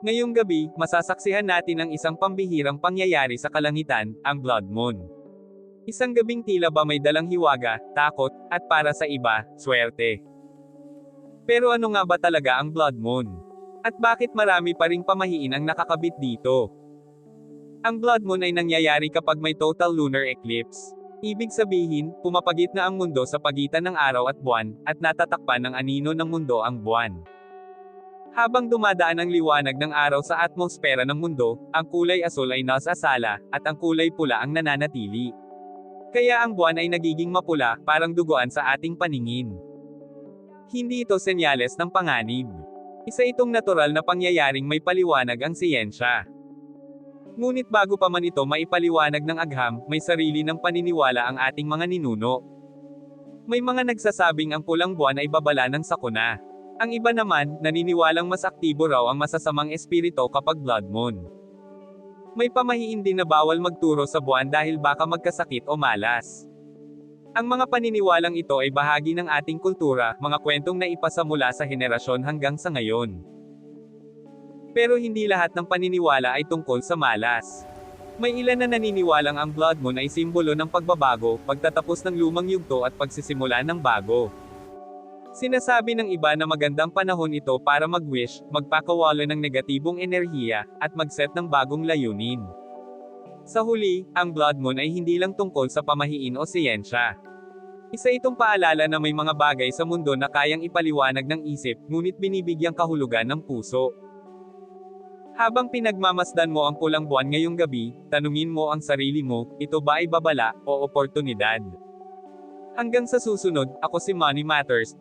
Ngayong gabi, masasaksihan natin ang isang pambihirang pangyayari sa kalangitan, ang Blood Moon. Isang gabing tila ba may dalang hiwaga, takot, at para sa iba, swerte. Pero ano nga ba talaga ang Blood Moon? At bakit marami pa ring pamahiin ang nakakabit dito? Ang Blood Moon ay nangyayari kapag may total lunar eclipse. Ibig sabihin, pumapagit na ang mundo sa pagitan ng araw at buwan, at natatakpan ng anino ng mundo ang buwan. Habang dumadaan ang liwanag ng araw sa atmosfera ng mundo, ang kulay asul ay nasasala, at ang kulay pula ang nananatili. Kaya ang buwan ay nagiging mapula, parang duguan sa ating paningin. Hindi ito senyales ng panganib. Isa itong natural na pangyayaring may paliwanag ang siyensya. Ngunit bago pa man ito maipaliwanag ng agham, may sarili ng paniniwala ang ating mga ninuno. May mga nagsasabing ang pulang buwan ay babala ng sakuna. Ang iba naman, naniniwalang mas aktibo raw ang masasamang espirito kapag blood moon. May pamahiin din na bawal magturo sa buwan dahil baka magkasakit o malas. Ang mga paniniwalang ito ay bahagi ng ating kultura, mga kwentong naipasa mula sa henerasyon hanggang sa ngayon. Pero hindi lahat ng paniniwala ay tungkol sa malas. May ilan na naniniwalang ang blood moon ay simbolo ng pagbabago, pagtatapos ng lumang yugto at pagsisimula ng bago. Sinasabi ng iba na magandang panahon ito para mag-wish, magpakawala ng negatibong enerhiya, at mag-set ng bagong layunin. Sa huli, ang blood moon ay hindi lang tungkol sa pamahiin o siyensya. Isa itong paalala na may mga bagay sa mundo na kayang ipaliwanag ng isip, ngunit binibigyang kahulugan ng puso. Habang pinagmamasdan mo ang pulang buwan ngayong gabi, tanungin mo ang sarili mo, ito ba ay babala, o oportunidad? Hanggang sa susunod, ako si Money Matters,